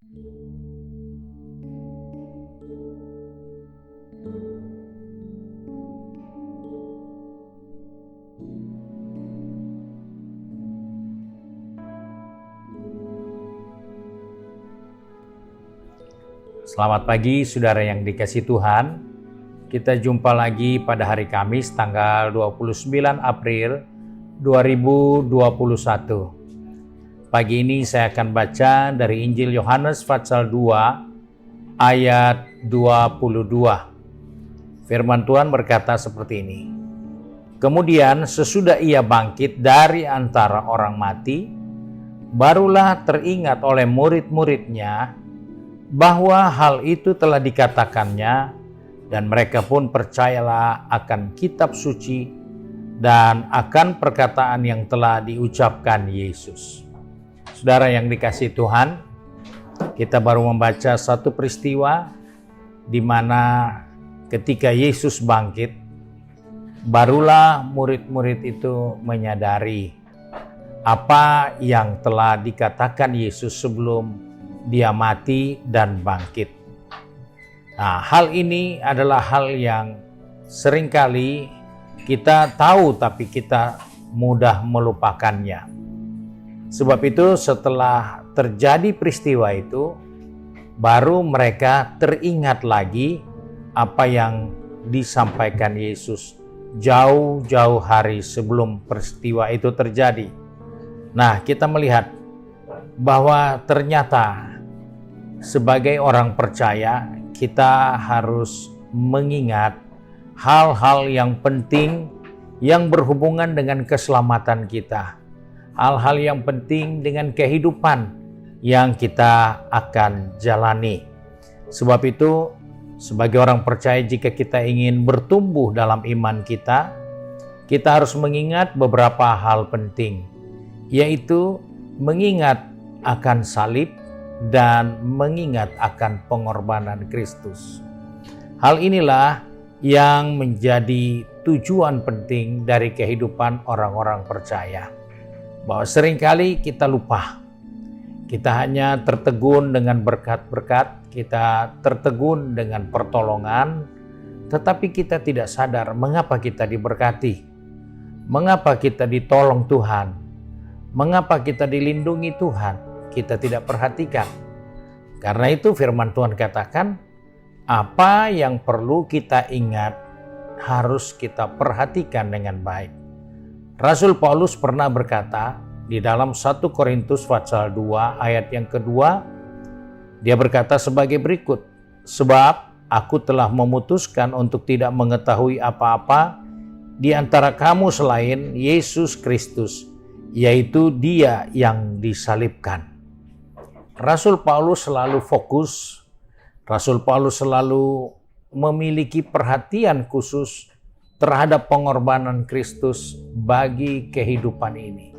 Selamat pagi saudara yang dikasihi Tuhan. Kita jumpa lagi pada hari Kamis tanggal 29 April 2021. Pagi ini saya akan baca dari Injil Yohanes pasal 2 ayat 22. Firman Tuhan berkata seperti ini. Kemudian sesudah ia bangkit dari antara orang mati, barulah teringat oleh murid-muridnya bahwa hal itu telah dikatakannya, dan mereka pun percayalah akan kitab suci dan akan perkataan yang telah diucapkan Yesus. Saudara yang dikasihi Tuhan, kita baru membaca satu peristiwa di mana ketika Yesus bangkit, barulah murid-murid itu menyadari apa yang telah dikatakan Yesus sebelum dia mati dan bangkit. Nah, hal ini adalah hal yang seringkali kita tahu tapi kita mudah melupakannya. Sebab itu setelah terjadi peristiwa itu, baru mereka teringat lagi apa yang disampaikan Yesus jauh-jauh hari sebelum peristiwa itu terjadi. Nah, kita melihat bahwa ternyata sebagai orang percaya kita harus mengingat hal-hal yang penting yang berhubungan dengan keselamatan kita. Hal-hal yang penting dengan kehidupan yang kita akan jalani. Sebab itu sebagai orang percaya jika kita ingin bertumbuh dalam iman kita harus mengingat beberapa hal penting, yaitu mengingat akan salib dan mengingat akan pengorbanan Kristus. Hal inilah yang menjadi tujuan penting dari kehidupan orang-orang percaya. Bahwa seringkali kita lupa. Kita hanya tertegun dengan berkat-berkat, kita tertegun dengan pertolongan, tetapi kita tidak sadar mengapa kita diberkati, mengapa kita ditolong Tuhan, mengapa kita dilindungi Tuhan. Kita tidak perhatikan. Karena itu firman Tuhan katakan, apa yang perlu kita ingat harus kita perhatikan dengan baik. Rasul Paulus pernah berkata di dalam 1 Korintus pasal 2 ayat yang kedua, dia berkata sebagai berikut, sebab aku telah memutuskan untuk tidak mengetahui apa-apa di antara kamu selain Yesus Kristus, yaitu Dia yang disalibkan. Rasul Paulus selalu fokus, Rasul Paulus selalu memiliki perhatian khusus terhadap pengorbanan Kristus bagi kehidupan ini.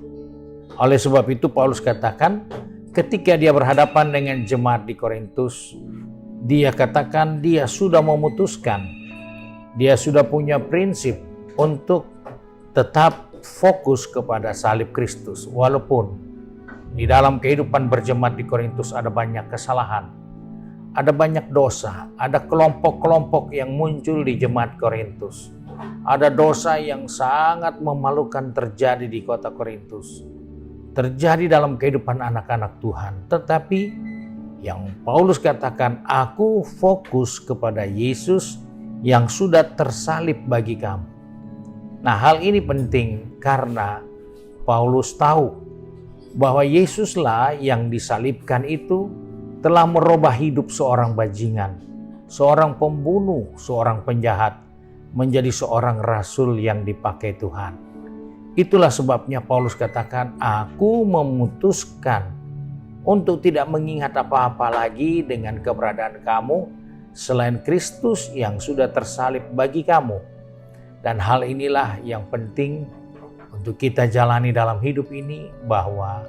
Oleh sebab itu Paulus katakan ketika dia berhadapan dengan jemaat di Korintus, dia katakan dia sudah memutuskan, dia sudah punya prinsip untuk tetap fokus kepada salib Kristus. Walaupun di dalam kehidupan berjemaat di Korintus ada banyak kesalahan, ada banyak dosa, ada kelompok-kelompok yang muncul di jemaat Korintus. Ada dosa yang sangat memalukan terjadi di kota Korintus, terjadi dalam kehidupan anak-anak Tuhan. Tetapi yang Paulus katakan, aku fokus kepada Yesus yang sudah tersalib bagi kamu. Nah, hal ini penting karena Paulus tahu bahwa Yesuslah yang disalibkan itu telah merubah hidup seorang bajingan, seorang pembunuh, seorang penjahat, menjadi seorang rasul yang dipakai Tuhan. Itulah sebabnya Paulus katakan, aku memutuskan untuk tidak mengingat apa-apa lagi dengan keberadaan kamu selain Kristus yang sudah tersalib bagi kamu. Dan hal inilah yang penting untuk kita jalani dalam hidup ini, bahwa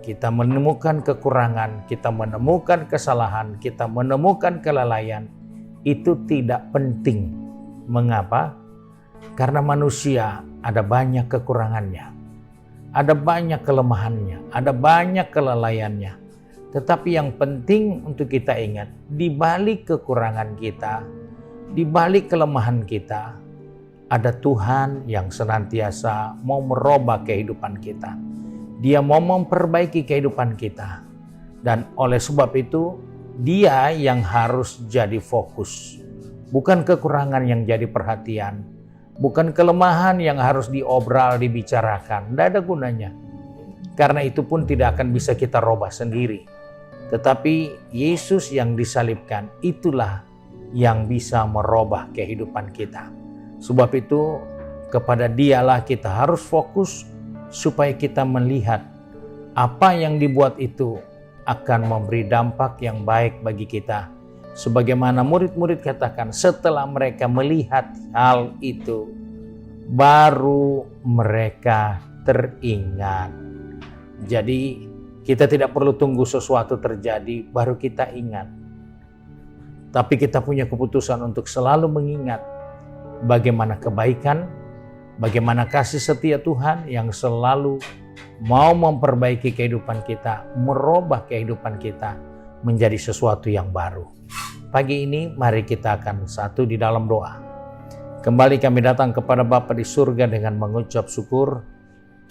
kita menemukan kekurangan, kita menemukan kesalahan, kita menemukan kelalaian, itu tidak penting. Mengapa? Karena manusia ada banyak kekurangannya, ada banyak kelemahannya, ada banyak kelalaiannya. Tetapi yang penting untuk kita ingat, di balik kekurangan kita, di balik kelemahan kita, ada Tuhan yang senantiasa mau merubah kehidupan kita. Dia mau memperbaiki kehidupan kita. Dan oleh sebab itu, Dia yang harus jadi fokus. Bukan kekurangan yang jadi perhatian. Bukan kelemahan yang harus diobral, dibicarakan. Tidak ada gunanya. Karena itu pun tidak akan bisa kita rubah sendiri. Tetapi Yesus yang disalibkan, itulah yang bisa merubah kehidupan kita. Sebab itu kepada Dialah kita harus fokus supaya kita melihat apa yang dibuat itu akan memberi dampak yang baik bagi kita. Sebagaimana murid-murid katakan, setelah mereka melihat hal itu, baru mereka teringat. Jadi kita tidak perlu tunggu sesuatu terjadi baru kita ingat. Tapi kita punya keputusan untuk selalu mengingat bagaimana kebaikan, bagaimana kasih setia Tuhan yang selalu mau memperbaiki kehidupan kita, merubah kehidupan kita menjadi sesuatu yang baru. Pagi ini mari kita akan satu di dalam doa. Kembali kami datang kepada Bapa di surga dengan mengucap syukur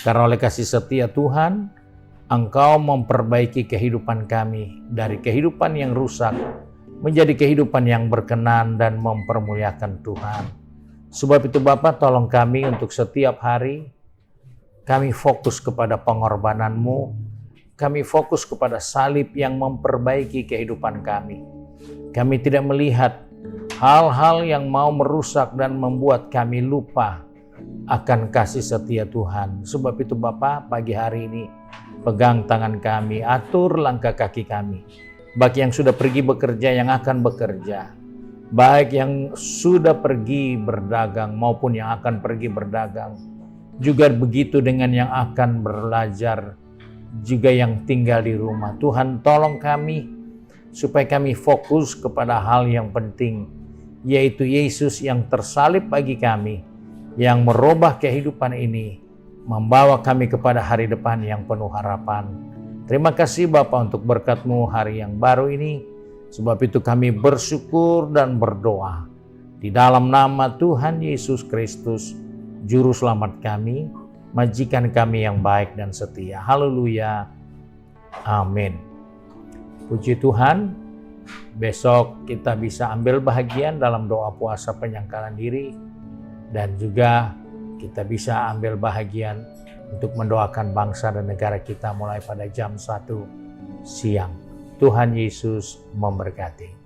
karena oleh kasih setia Tuhan, Engkau memperbaiki kehidupan kami dari kehidupan yang rusak menjadi kehidupan yang berkenan dan mempermuliakan Tuhan. Sebab itu Bapa, tolong kami untuk setiap hari kami fokus kepada pengorbanan-Mu, kami fokus kepada salib yang memperbaiki kehidupan kami. Kami tidak melihat hal-hal yang mau merusak dan membuat kami lupa akan kasih setia Tuhan. Sebab itu Bapa, pagi hari ini pegang tangan kami, atur langkah kaki kami. Baik yang sudah pergi bekerja, yang akan bekerja. Baik yang sudah pergi berdagang maupun yang akan pergi berdagang. Juga begitu dengan yang akan belajar, juga yang tinggal di rumah. Tuhan tolong kami supaya kami fokus kepada hal yang penting, yaitu Yesus yang tersalib bagi kami, yang merubah kehidupan ini, membawa kami kepada hari depan yang penuh harapan. Terima kasih Bapa untuk berkat-Mu hari yang baru ini. Sebab itu kami bersyukur dan berdoa. Di dalam nama Tuhan Yesus Kristus, Juru Selamat kami, majikan kami yang baik dan setia. Haleluya. Amin. Puji Tuhan, besok kita bisa ambil bahagian dalam doa puasa penyangkalan diri. Dan juga kita bisa ambil bahagian untuk mendoakan bangsa dan negara kita mulai pada jam 1 siang. Tuhan Yesus memberkati.